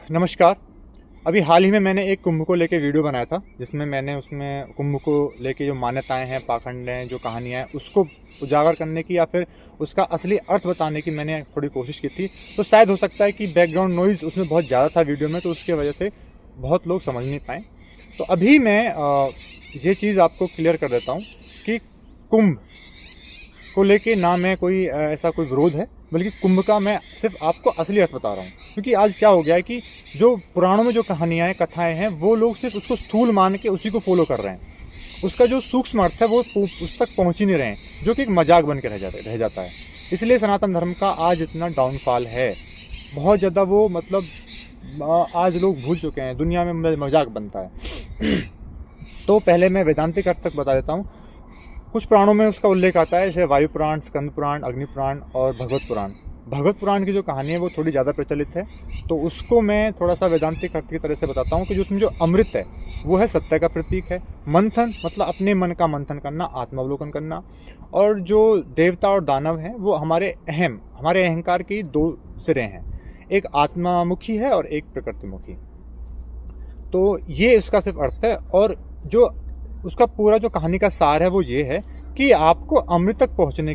नमस्कार। अभी हाल ही में मैंने एक कुंभ को लेके वीडियो बनाया था, जिसमें मैंने उसमें कुंभ को लेके जो मान्यताएं हैं, पाखंड हैं, जो कहानियां हैं, उसको उजागर करने की या फिर उसका असली अर्थ बताने की मैंने थोड़ी कोशिश की थी। तो शायद हो सकता है कि बैकग्राउंड नॉइज़ उसमें बहुत ज़्यादा था वीडियो में, तो उसकी वजह से बहुत लोग समझ नहीं पाए। तो अभी मैं ये चीज़ आपको क्लियर कर देता हूँ कि कुंभ को लेके ना मैं कोई ऐसा कोई विरोध है, बल्कि कुंभ का मैं सिर्फ आपको असली अर्थ बता रहा हूँ। क्योंकि आज क्या हो गया है कि जो पुराणों में जो कहानियाँ हैं, कथाएं हैं, वो लोग सिर्फ उसको स्थूल मान के उसी को फॉलो कर रहे हैं। उसका जो सूक्ष्म अर्थ है वो उस तक पहुँच ही नहीं रहे हैं, जो कि एक मजाक बन के रह जाता है। इसलिए सनातन धर्म का आज इतना डाउनफॉल है। बहुत ज़्यादा वो मतलब आज लोग भूल चुके हैं, दुनिया में मजाक बनता है। तो पहले मैं वेदांतिक अर्थ तक बता देता हूँ। कुछ पुराणों में उसका उल्लेख आता है, जैसे वायु पुराण, स्कंद पुराण, अग्नि पुराण और भगवत पुराण। भगवत पुराण की जो कहानी है वो थोड़ी ज़्यादा प्रचलित है, तो उसको मैं थोड़ा सा वेदांतिक अर्थ की तरह से बताता हूँ कि जो उसमें जो अमृत है वो है सत्य का प्रतीक है। मंथन मतलब अपने मन का मंथन करना, आत्मावलोकन करना। और जो देवता और दानव हैं वो हमारे अहंकार के दो सिरे हैं, एक आत्मामुखी है और एक प्रकृतिमुखी। तो ये इसका सिर्फ अर्थ है। और जो उसका पूरा जो कहानी का सार है वो ये है कि आपको अमृत तक पहुंचने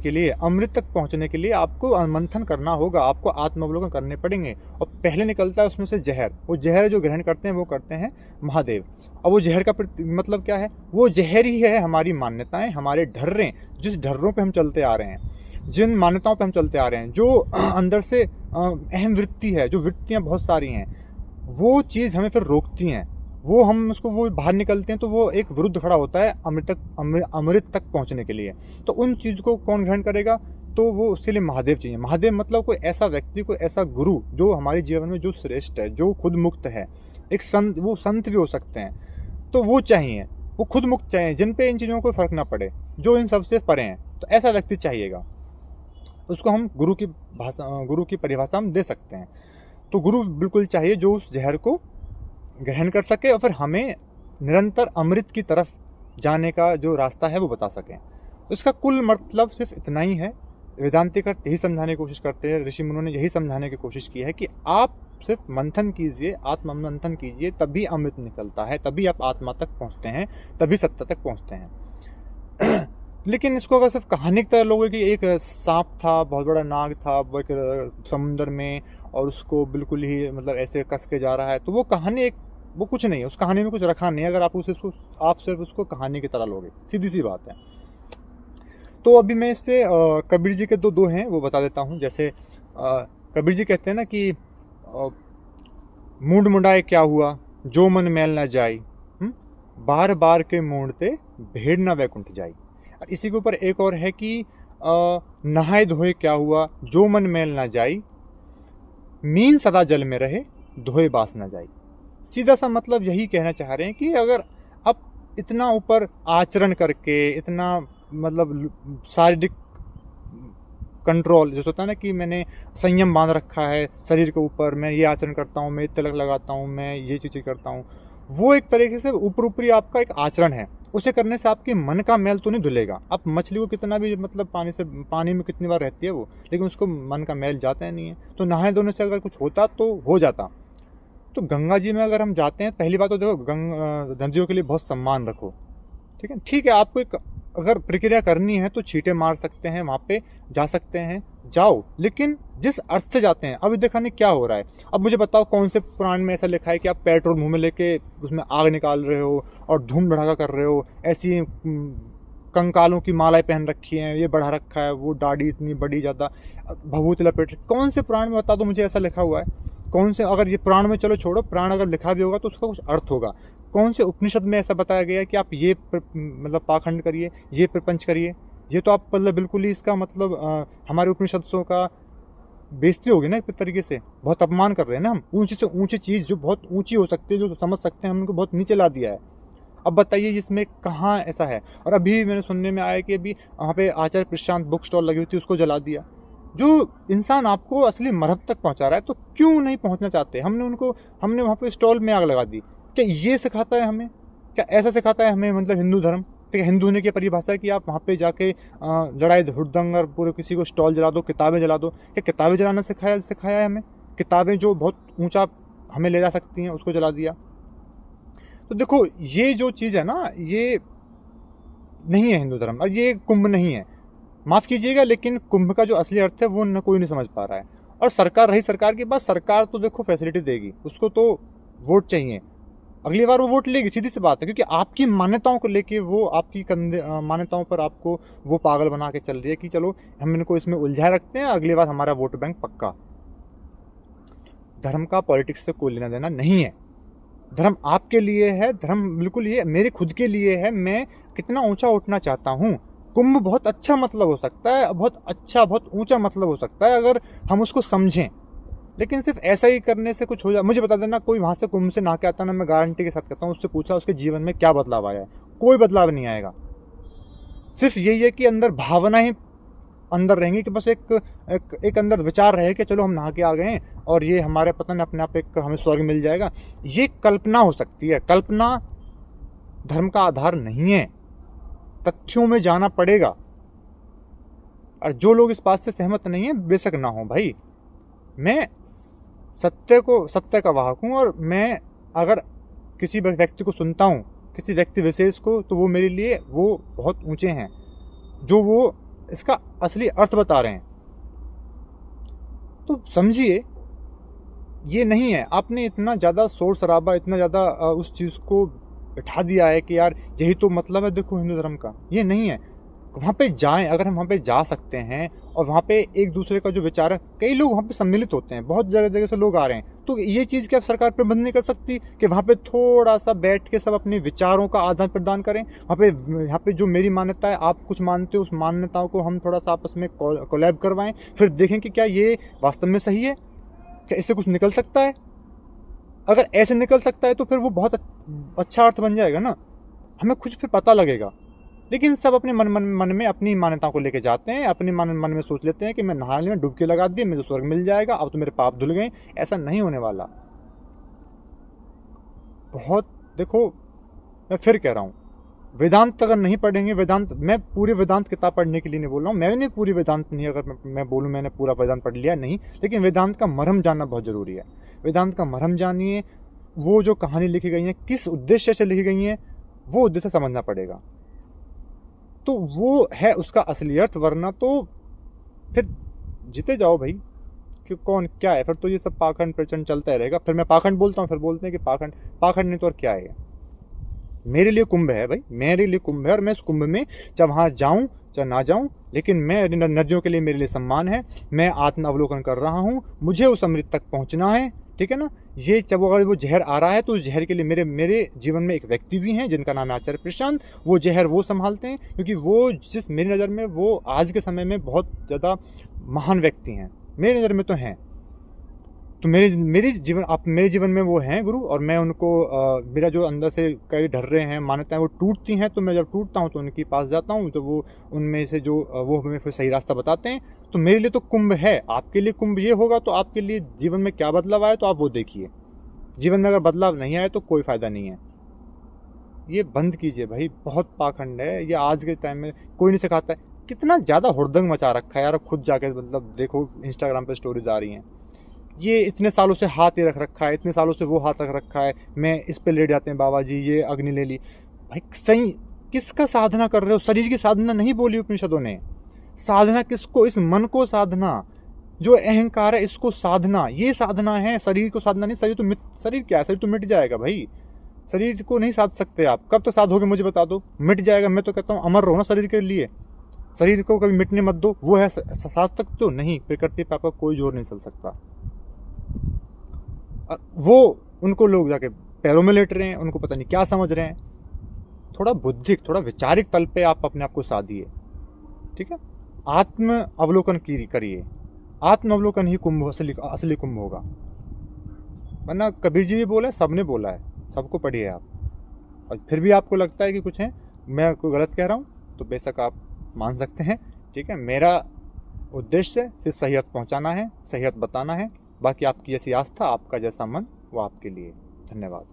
के लिए आपको मंथन करना होगा, आपको आत्मावलोकन करने पड़ेंगे। और पहले निकलता है उसमें से जहर। वो जहर जो ग्रहण करते हैं वो करते हैं महादेव। और वो जहर का मतलब क्या है? वो जहर ही है हमारी मान्यताएं, हमारे ढर्रे, जिस ढर्रों पे हम चलते आ रहे हैं, जिन मान्यताओं पे हम चलते आ रहे हैं, जो अंदर से अहम वृत्ति है, जो वृत्तियाँ बहुत सारी हैं, वो चीज़ हमें फिर रोकती हैं। वो बाहर निकलते हैं तो वो एक विरुद्ध खड़ा होता है अमृत तक पहुंचने के लिए। तो उन चीज़ को कौन ग्रहण करेगा? तो वो उसके लिए महादेव चाहिए। महादेव मतलब कोई ऐसा व्यक्ति, कोई ऐसा गुरु जो हमारे जीवन में जो श्रेष्ठ है, जो खुद मुक्त है। एक संत, वो संत भी हो सकते हैं, तो वो चाहिए। वो खुद मुक्त चाहिए, जिन पे इन चीज़ों को फर्क ना पड़े, जो इन सबसे परे हैं। तो ऐसा व्यक्ति चाहिएगा। उसको हम गुरु की परिभाषा हम दे सकते हैं। तो गुरु बिल्कुल चाहिए जो उस जहर को ग्रहण कर सके और फिर हमें निरंतर अमृत की तरफ जाने का जो रास्ता है वो बता सकें। इसका कुल मतलब सिर्फ इतना ही है। वेदांतिक अर्थ यही समझाने की कोशिश करते हैं, ऋषि मुनियों ने यही समझाने की कोशिश की है कि आप सिर्फ मंथन कीजिए, आत्म मंथन कीजिए, तभी अमृत निकलता है, तभी आप आत्मा तक पहुंचते हैं, तभी सत्ता तक पहुंचते हैं। लेकिन इसको अगर सिर्फ कहानी की तरह लोगों की, एक सांप था, बहुत बड़ा नाग था वो एक समुंदर में, और उसको बिल्कुल ही मतलब ऐसे कस के जा रहा है, तो वो कहानी एक, वो कुछ नहीं है, उस कहानी में कुछ रखा नहीं है। अगर आप सिर्फ उसको कहानी की तरह लोगे, सीधी सी बात है। तो अभी मैं इससे कबीर जी के दो हैं वो बता देता हूँ। जैसे कबीर जी कहते हैं ना कि मूंड मुंडाए क्या हुआ, जो मन मैल न जाई, बार बार के मूंडते भेड़ न वैकुंठ जाई। और इसी के ऊपर एक और है कि नहाए धोए क्या हुआ, जो मन मैल न जाई, मीन सदा जल में रहे, धोए बास न जाई। सीधा सा मतलब यही कहना चाह रहे हैं कि अगर आप इतना ऊपर आचरण करके, इतना मतलब शारीरिक कंट्रोल जैसे होता है ना, कि मैंने संयम बांध रखा है शरीर के ऊपर, मैं ये आचरण करता हूँ, मैं तिलक लगाता हूँ, मैं ये चीज़ें करता हूँ, वो एक तरीके से ऊपरी आपका एक आचरण है। उसे करने से आपके मन का मैल तो नहीं धुलेगा। आप मछली को कितना भी मतलब पानी में कितनी बार रहती है वो, लेकिन उसको मन का मैल जाता है नहीं है। तो नहाए धोने से अगर कुछ होता तो हो जाता। तो गंगा जी में अगर हम जाते हैं, पहली बात तो देखो, नदियों के लिए बहुत सम्मान रखो। ठीक है, आपको एक अगर प्रक्रिया करनी है तो छींटे मार सकते हैं, वहाँ पे जा सकते हैं, जाओ, लेकिन जिस अर्थ से जाते हैं। अभी देखा नहीं क्या हो रहा है। अब मुझे बताओ कौन से पुराण में ऐसा लिखा है कि आप पेट्रोल मुंह में लेके उसमें आग निकाल रहे हो और धूम धड़ाका कर रहे हो, ऐसी कंकालों की मालाएं पहन रखी हैं, ये बढ़ा रखा है, वो दाढ़ी इतनी बड़ी ज़्यादा, भभूत लपेट, कौन से पुराण में बता दो मुझे ऐसा लिखा हुआ है? कौन से, अगर ये पुराण में, चलो छोड़ो, पुराण अगर लिखा भी होगा तो उसका कुछ अर्थ होगा। कौन से उपनिषद में ऐसा बताया गया है कि आप ये मतलब पाखंड करिए, ये प्रपंच करिए? ये तो आप मतलब बिल्कुल ही इसका मतलब हमारे उपनिषदों का बेइज्जती होगी ना एक तरीके से। बहुत अपमान कर रहे हैं ना हम। ऊंची से ऊंची चीज़ जो बहुत ऊंची हो सकती है, जो समझ सकते हैं, हम उनको बहुत नीचे ला दिया है। अब बताइए इसमें कहाँ ऐसा है? और अभी मैंने सुनने में आया कि अभी वहाँ पे आचार्य प्रशांत बुक स्टॉल लगी हुई थी, उसको जला दिया। जो इंसान आपको असली मरहब तक पहुँचा रहा है, तो क्यों नहीं पहुँचना चाहते? हमने वहाँ पे स्टॉल में आग लगा दी। क्या ये सिखाता है हमें? क्या ऐसा सिखाता है हमें मतलब हिंदू धर्म? ठीक है, हिंदू होने की परिभाषा है कि आप वहाँ पे जाके लड़ाई हुड़दंग और पूरे किसी को स्टॉल जला दो, किताबें जला दो। क्या किताबें जलाना सिखाया है हमें? किताबें जो बहुत ऊंचा हमें ले जा सकती हैं, उसको जला दिया। तो देखो ये जो चीज़ है ना, ये नहीं है हिंदू धर्म, और ये कुंभ नहीं है। माफ़ कीजिएगा, लेकिन कुंभ का जो असली अर्थ है वो न कोई नहीं समझ पा रहा है। और सरकार रही सरकार की बात, सरकार तो देखो फैसिलिटी देगी, उसको तो वोट चाहिए, अगली बार वो वोट लेगी, सीधी सी बात है। क्योंकि आपकी मान्यताओं को लेके वो आपकी कंधे मान्यताओं पर आपको वो पागल बना के चल रही है कि चलो हम इनको इसमें उलझाए रखते हैं, अगली बार हमारा वोट बैंक पक्का। धर्म का पॉलिटिक्स से कोई लेना देना नहीं है। धर्म आपके लिए है, धर्म बिल्कुल ये मेरे खुद के लिए है, मैं कितना ऊंचा उठना चाहता हूँ। कुंभ बहुत अच्छा मतलब हो सकता है, बहुत अच्छा बहुत ऊंचा मतलब हो सकता है अगर हम उसको समझें, लेकिन सिर्फ ऐसा ही करने से कुछ हो जाए। मुझे बता देना, कोई वहाँ से कुंभ से नहा के आता ना, मैं गारंटी के साथ कहता हूँ, उससे पूछा उसके जीवन में क्या बदलाव आया है, कोई बदलाव नहीं आएगा। सिर्फ यही है कि अंदर भावना ही अंदर रहेंगी, कि बस एक अंदर विचार रहे कि चलो हम नहा के आ गए हैं और ये हमारे पतन अपने आप एक हमें स्वर्ग मिल जाएगा। ये कल्पना हो सकती है, कल्पना धर्म का आधार नहीं है, तथ्यों में जाना पड़ेगा। और जो लोग इस बात से सहमत नहीं है, बेशक ना हो भाई, मैं सत्य का वाहक हूँ, और मैं अगर किसी व्यक्ति को सुनता हूँ, किसी व्यक्ति विशेष को, तो वो मेरे लिए वो बहुत ऊंचे हैं, जो वो इसका असली अर्थ बता रहे हैं। तो समझिए, ये नहीं है। आपने इतना ज़्यादा शोर शराबा, इतना ज़्यादा उस चीज़ को बिठा दिया है कि यार यही तो मतलब है देखो हिंदू धर्म का, ये नहीं है। वहाँ पे जाएं, अगर हम वहाँ पे जा सकते हैं, और वहाँ पे एक दूसरे का जो विचार है, कई लोग वहाँ पे सम्मिलित होते हैं, बहुत जगह जगह से लोग आ रहे हैं, तो ये चीज़ क्या सरकार प्रबंध नहीं कर सकती कि वहाँ पे थोड़ा सा बैठ के सब अपने विचारों का आदान प्रदान करें। यहाँ पे जो मेरी मान्यता है, आप कुछ मानते हो, उस मान्यताओं को हम थोड़ा सा आपस में कोलैब करवाएं, फिर देखें कि क्या ये वास्तव में सही है, क्या इससे कुछ निकल सकता है। अगर ऐसे निकल सकता है तो फिर वो बहुत अच्छा अर्थ बन जाएगा ना, हमें कुछ फिर पता लगेगा। लेकिन सब अपने मन में अपनी मान्यताओं को लेके जाते हैं, अपने मन में सोच लेते हैं कि मैं नहाने में डुबकी लगा दी, मुझे स्वर्ग मिल जाएगा, अब तो मेरे पाप धुल गए। ऐसा नहीं होने वाला। बहुत देखो, मैं फिर कह रहा हूँ, वेदांत अगर नहीं पढ़ेंगे, वेदांत, मैं पूरी वेदांत किताब पढ़ने के लिए नहीं बोल रहा हूँ, मैंने पूरी वेदांत नहीं, अगर मैं बोलूँ मैंने पूरा वेदांत पढ़ लिया नहीं, लेकिन वेदांत का मर्म जानना बहुत ज़रूरी है। वेदांत का मर्म जानिए, वो जो कहानी लिखी गई है किस उद्देश्य से लिखी गई है, वो उद्देश्य समझना पड़ेगा, तो वो है उसका असली अर्थ। वरना तो फिर जीते जाओ भाई, कि कौन क्या है, फिर तो ये सब पाखंड प्रचंड चलता ही रहेगा। फिर मैं पाखंड बोलता हूँ, फिर बोलते हैं कि पाखंड नहीं तो और क्या है। मेरे लिए कुंभ है भाई, मेरे लिए कुंभ है, और मैं इस कुंभ में चाहे वहाँ जाऊँ चाहे ना जाऊँ, लेकिन मैं नदियों के लिए मेरे लिए सम्मान है। मैं आत्म अवलोकन कर रहा हूँ, मुझे उस अमृत तक पहुँचना है, ठीक है ना। ये जब अगर वो जहर आ रहा है, तो उस जहर के लिए मेरे जीवन में एक व्यक्ति भी हैं जिनका नाम है आचार्य प्रशांत। वो जहर वो संभालते हैं, क्योंकि वो जिस मेरी नज़र में वो आज के समय में बहुत ज़्यादा महान व्यक्ति हैं, मेरी नज़र में तो हैं। तो मेरे जीवन में वो हैं गुरु, और मैं उनको मेरा जो अंदर से कई ढर्रे हैं, मान्यताएं वो टूटती हैं, तो मैं जब टूटता हूँ तो उनके पास जाता हूँ, तो वो उनमें से जो वो हमें फिर सही रास्ता बताते हैं। तो मेरे लिए तो कुंभ है, आपके लिए कुंभ ये होगा, तो आपके लिए जीवन में क्या बदलाव आए तो आप वो देखिए। जीवन में अगर बदलाव नहीं आए तो कोई फ़ायदा नहीं है। ये बंद कीजिए भाई, बहुत पाखंड है ये आज के टाइम में, कोई नहीं सिखाता है। कितना ज़्यादा हुड़दंग मचा रखा है यार, खुद जाके मतलब देखो इंस्टाग्राम पर स्टोरीज आ रही हैं। ये इतने सालों से हाथ ये रख रखा है, इतने सालों से वो हाथ रख रखा है, मैं इस पे लेट जाते हैं बाबा जी, ये अग्नि ले ली। भाई सही किसका साधना कर रहे हो? शरीर की साधना नहीं बोली उपनिषदों ने। साधना किसको? इस मन को साधना, जो अहंकार है इसको साधना, ये साधना है, शरीर को साधना नहीं। शरीर क्या है? शरीर तो मिट जाएगा भाई, शरीर को नहीं साध सकते आप। कब तक साधोगे मुझे बता दो, मिट जाएगा। मैं तो कहता हूँ अमर रहो ना शरीर के लिए, शरीर को कभी मिटने मत दो। वो है साध सकते हो? नहीं, प्रकृति पे आपका कोई जोर नहीं चल सकता। वो उनको लोग जाके पैरों में लेट रहे हैं, उनको पता नहीं क्या समझ रहे हैं। थोड़ा बुद्धिक, थोड़ा वैचारिक तल पे आप अपने आप को साधिए, ठीक है। आत्म अवलोकन करिए, आत्म अवलोकन ही कुंभ असली कुंभ होगा। वरना कबीर जी भी बोला, सबने बोला है, सबको पढ़िए आप। और फिर भी आपको लगता है कि कुछ है, मैं कोई गलत कह रहा हूँ, तो बेशक आप मान सकते हैं, ठीक है। मेरा उद्देश्य सिर्फ सही अर्थ पहुँचाना है, सही अर्थ बताना है। बाकी आपकी जैसी आस्था, आपका जैसा मन, वो आपके लिए। धन्यवाद।